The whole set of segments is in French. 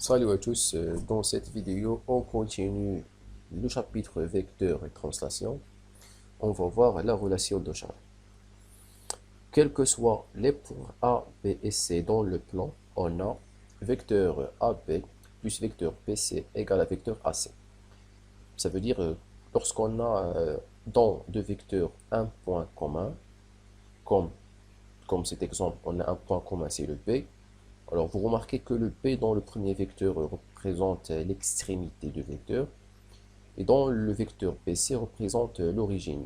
Salut à tous, dans cette vidéo, on continue le chapitre vecteur et translation. On va voir la relation de charge. Quels que soient les points A, B et C dans le plan, on a vecteur AB plus vecteur BC égale à vecteur AC. Ça veut dire lorsqu'on a dans deux vecteurs un point commun, comme, comme cet exemple, on a un point commun, c'est le B. Alors vous remarquez que le P dans le premier vecteur représente l'extrémité du vecteur et dans le vecteur PC représente l'origine.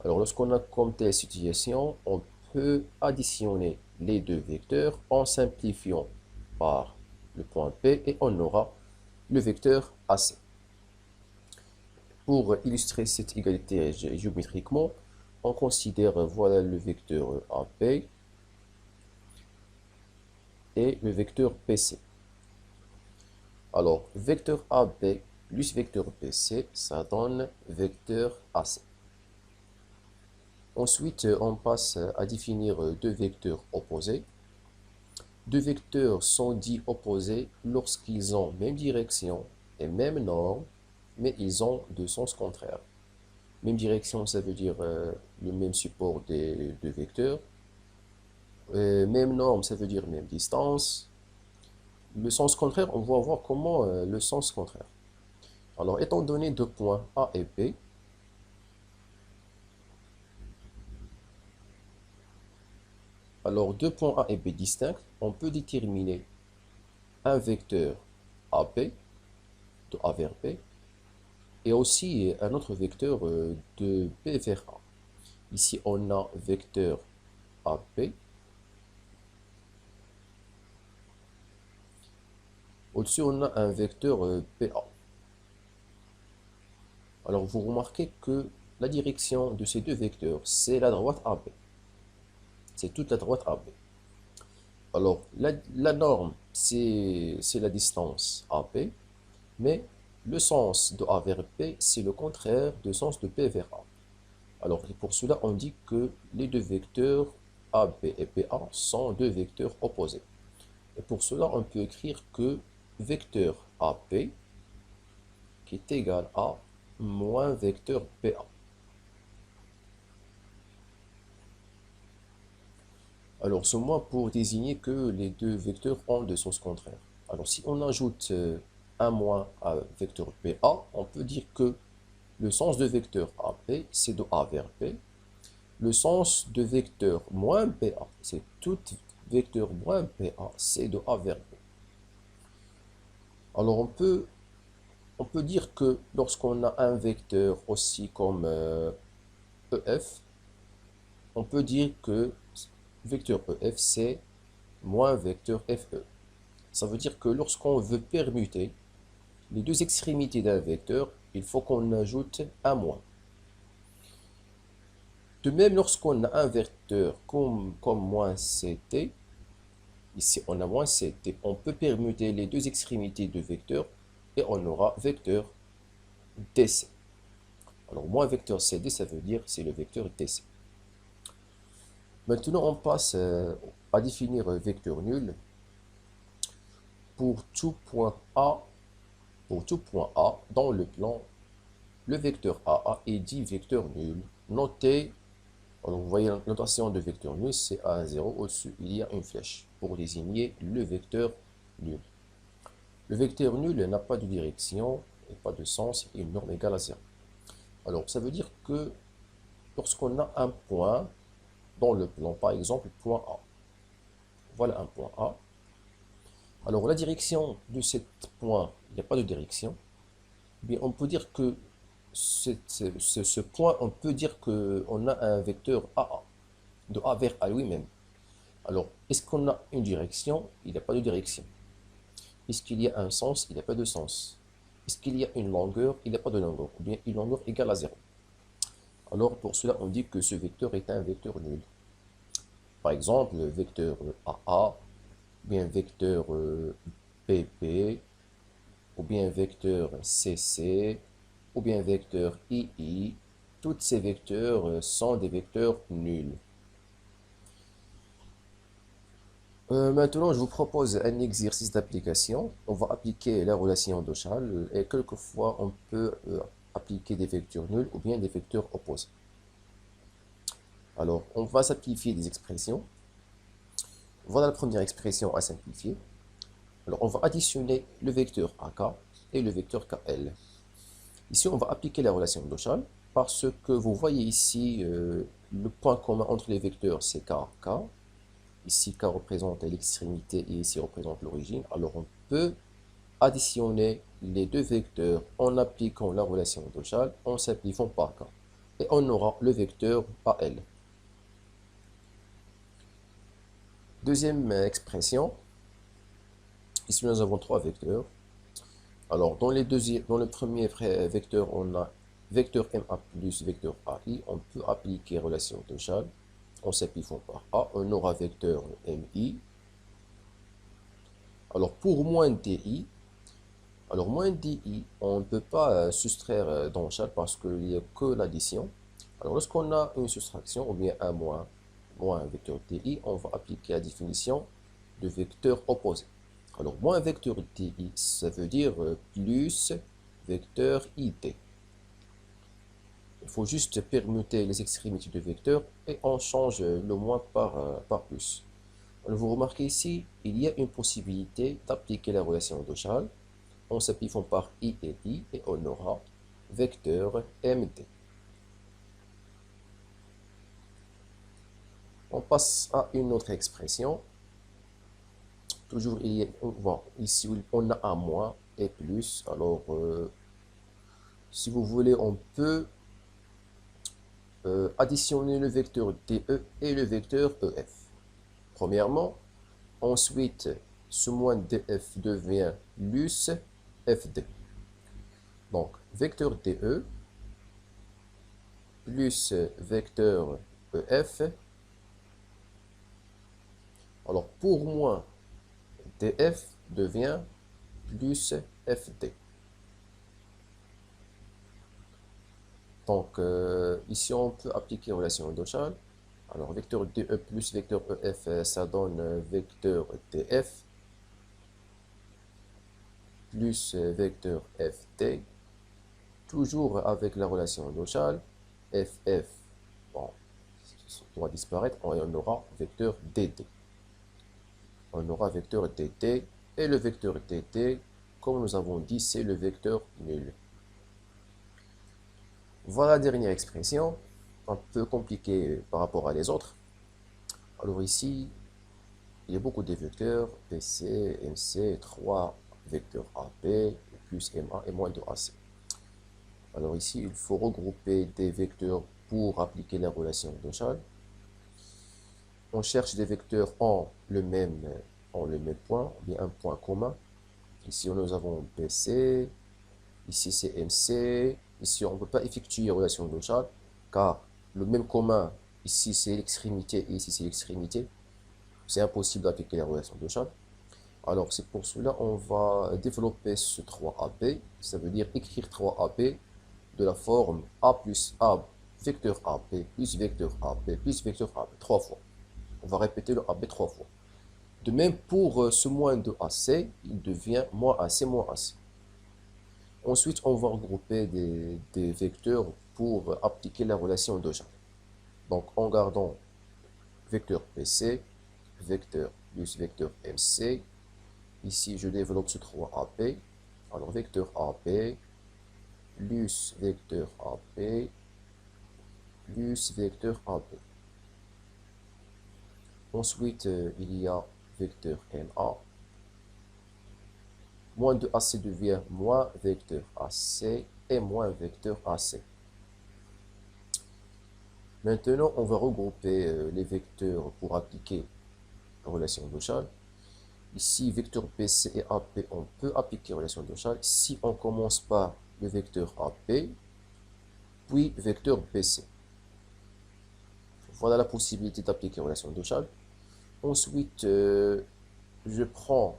Alors lorsqu'on a comme telle situation, on peut additionner les deux vecteurs en simplifiant par le point P et on aura le vecteur AC. Pour illustrer cette égalité géométriquement, on considère voilà le vecteur AP et le vecteur PC. Alors, vecteur AB plus vecteur BC, ça donne vecteur AC. Ensuite, on passe à définir deux vecteurs opposés. Deux vecteurs sont dits opposés lorsqu'ils ont même direction et même norme, mais ils ont deux sens contraires. Même direction, ça veut dire le même support des deux vecteurs. Même norme, ça veut dire même distance. Le sens contraire, on va voir comment le sens contraire. Alors, étant donné deux points A et B, alors deux points A et B distincts, on peut déterminer un vecteur AB, de A vers B, et aussi un autre vecteur de B vers A. Ici, on a vecteur AB. Au-dessus, on a un vecteur BA. Alors, vous remarquez que la direction de ces deux vecteurs, c'est la droite AB. C'est toute la droite AB. Alors, la norme, c'est la distance AB, mais le sens de A vers B, c'est le contraire du sens de B vers A. Alors, pour cela, on dit que les deux vecteurs AB et BA sont deux vecteurs opposés. Et pour cela, on peut écrire que vecteur AB qui est égal à moins vecteur BA. Alors, ce moins pour désigner que les deux vecteurs ont deux sens contraires. Alors, si on ajoute un moins à vecteur BA, on peut dire que le sens de vecteur AB, c'est de A vers B. Le sens de vecteur moins BA, c'est tout vecteur moins BA, c'est de A vers B. Alors, on peut dire que lorsqu'on a un vecteur aussi comme EF, on peut dire que vecteur EF, c'est moins vecteur FE. Ça veut dire que lorsqu'on veut permuter les deux extrémités d'un vecteur, il faut qu'on ajoute un moins. De même, lorsqu'on a un vecteur comme moins CT, ici on a moins CT, on peut permuter les deux extrémités de vecteur et on aura vecteur DC. Alors, moins vecteur CD, ça veut dire c'est le vecteur DC. Maintenant, on passe à définir un vecteur nul pour tout point A. Pour tout point A dans le plan, le vecteur AA est dit vecteur nul. Notez, alors vous voyez la notation de vecteur nul, c'est A0. Au-dessus, il y a une flèche pour désigner le vecteur nul. Le vecteur nul n'a pas de direction et pas de sens, et une norme égale à 0. Alors, ça veut dire que lorsqu'on a un point dans le plan, par exemple, point A. Voilà un point A. Alors, la direction de ce point, il n'y a pas de direction. Mais on peut dire que ce point, on peut dire qu'on a un vecteur AA, de A vers A lui-même. Alors, est-ce qu'on a une direction? Il n'y a pas de direction. Est-ce qu'il y a un sens? Il n'y a pas de sens. Est-ce qu'il y a une longueur? Il n'y a pas de longueur. Ou bien une longueur égale à 0. Alors, pour cela, on dit que ce vecteur est un vecteur nul. Par exemple, le vecteur AA, ou bien vecteur PP, ou bien vecteur CC, ou bien vecteur II, tous ces vecteurs sont des vecteurs nuls. Maintenant, je vous propose un exercice d'application. On va appliquer la relation d'Ochal et quelquefois on peut appliquer des vecteurs nuls ou bien des vecteurs opposés. Alors, on va simplifier des expressions. Voilà la première expression à simplifier. Alors, on va additionner le vecteur AK et le vecteur KL. Ici, on va appliquer la relation d'Ochal parce que vous voyez ici le point commun entre les vecteurs, c'est K, K. Ici, K représente l'extrémité et ici représente l'origine. Alors, on peut additionner les deux vecteurs en appliquant la relation d'Ochal en simplifiant par K. Et on aura le vecteur AL. Deuxième expression, ici nous avons trois vecteurs. Alors, dans le premier vecteur, on a vecteur MA plus vecteur AI. On peut appliquer relation d'Ochal en simplifiant par A. On aura vecteur MI. Alors, pour moins DI, moins DI, on ne peut pas soustraire d'Ochal parce qu'il n'y a que l'addition. Alors, lorsqu'on a une soustraction, ou bien un moins un vecteur DI, on va appliquer la définition de vecteur opposé. Alors, moins vecteur DI, ça veut dire plus vecteur ID. Il faut juste permuter les extrémités de vecteur et on change le moins par plus. Alors, vous remarquez ici, il y a une possibilité d'appliquer la relation d'Ochal en simplifiant par I et on aura vecteur MD. On passe à une autre expression. Toujours, il y a, bon, ici, on a un moins et plus. Alors, si vous voulez, on peut additionner le vecteur DE et le vecteur EF. Premièrement, ensuite, ce moins DF devient plus FD. Donc, vecteur DE plus vecteur EF. Alors, pour moins DF devient plus FD. Donc, ici, on peut appliquer relation d'Ochal. Alors, vecteur DE plus vecteur EF, ça donne vecteur DF plus vecteur FD. Toujours avec la relation d'Ochal. FF, bon, ça doit disparaître. Et on aura vecteur DD. On aura vecteur DD. Et le vecteur DD, comme nous avons dit, c'est le vecteur nul. Voilà la dernière expression, un peu compliquée par rapport à les autres. Alors ici, il y a beaucoup de vecteurs, PC, MC, 3 vecteurs AP, plus MA et moins de AC. Alors ici, il faut regrouper des vecteurs pour appliquer la relation d'Ochal. On cherche des vecteurs en le même point, ou bien un point commun. Ici, nous avons PC, ici c'est MC, ici on ne peut pas effectuer relation d'Ochal, car le même commun, ici c'est l'extrémité et ici c'est l'extrémité. C'est impossible d'appliquer la relation d'Ochal. Alors c'est pour cela on va développer ce 3AB, ça veut dire écrire 3AB de la forme A plus A, vecteur AB plus vecteur AB plus vecteur AB, 3 fois. On va répéter le AB 3 fois. De même pour ce moins de AC, il devient moins AC moins AC. Ensuite, on va regrouper des vecteurs pour appliquer la relation d'Ochal. Donc, en gardant vecteur PC, vecteur plus vecteur MC. Ici, je développe ce 3AP. Alors, vecteur AP plus vecteur AP plus vecteur AP. Ensuite, il y a vecteur MA. Moins de AC devient moins vecteur AC et moins vecteur AC. Maintenant, on va regrouper les vecteurs pour appliquer la relation d'Ochal. Ici, vecteur PC et AP, on peut appliquer relation d'Ochal si on commence par le vecteur AP, puis vecteur PC. Voilà la possibilité d'appliquer relation d'Ochal. Ensuite, je prends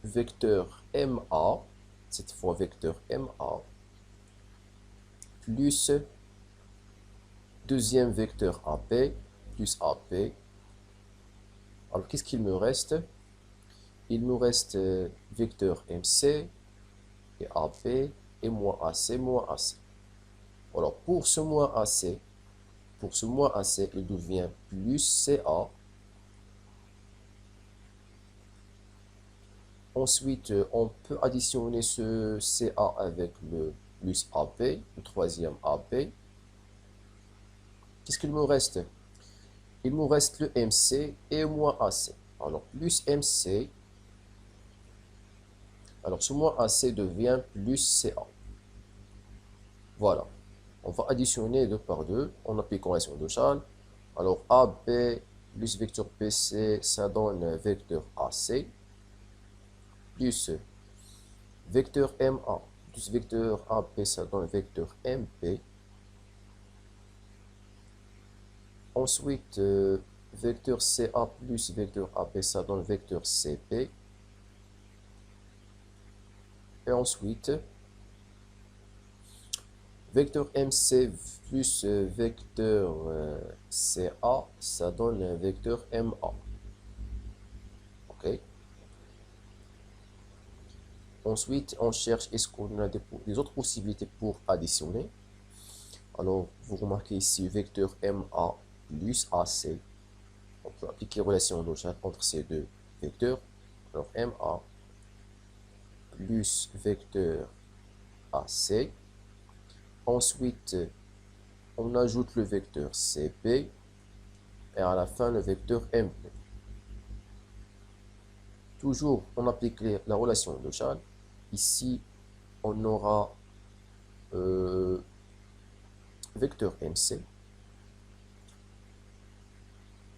vecteur MA, cette fois vecteur MA, plus deuxième vecteur AP, plus AP, Alors, qu'est-ce qu'il me reste? Il me reste vecteur MC et AB et moins AC, moins AC. Alors, pour ce moins AC, il devient plus CA. Ensuite, on peut additionner ce CA avec le plus AB, le troisième AB. Qu'est-ce qu'il me reste? Il me reste le MC et moins AC. Alors, plus MC. Alors, ce moins AC devient plus CA. Voilà. On va additionner 2 par 2 en appliquant la relation de Charles. Alors, AB plus vecteur PC, ça donne vecteur AC. Plus vecteur MA plus vecteur AP, ça donne vecteur MP. Ensuite, vecteur CA plus vecteur AP, ça donne vecteur CP. Et ensuite, vecteur MC plus vecteur CA, ça donne un vecteur MA. OK? Ensuite, on cherche est-ce qu'on a des autres possibilités pour additionner. Alors, vous remarquez ici vecteur MA plus AC. On peut appliquer relation d'Auchat entre ces deux vecteurs. Alors, MA plus vecteur AC. Ensuite, on ajoute le vecteur CP et à la fin le vecteur MP. Toujours, on applique la relation de Charles. Ici, on aura vecteur MC.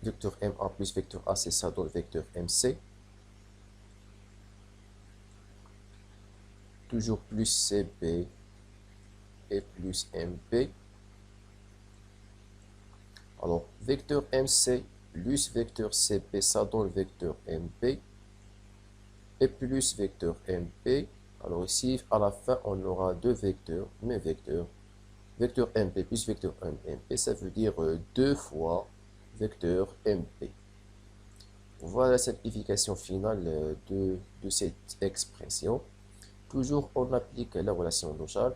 Vecteur MA plus vecteur AC, ça donne vecteur MC. Toujours plus CP et plus MP. Alors, vecteur MC plus vecteur CP, ça donne vecteur MP. Et plus vecteur MP. Alors ici, à la fin, on aura deux vecteurs, mes vecteurs. Vecteur MP plus vecteur MP, ça veut dire 2 fois vecteur MP. Voilà la simplification finale de cette expression. Toujours, on applique la relation d'Auchat.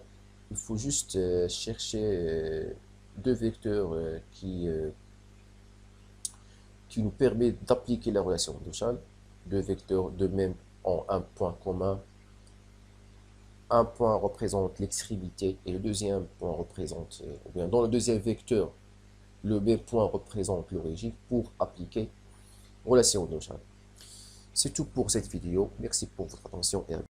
Il faut juste chercher deux vecteurs qui nous permet d'appliquer la relation d'Auchat. Deux vecteurs de même ont un point commun. Un point représente l'extrémité et le deuxième point représente, ou bien dans le deuxième vecteur, le même point représente l'origine pour appliquer relation d'Auchat. C'est tout pour cette vidéo. Merci pour votre attention et à bientôt.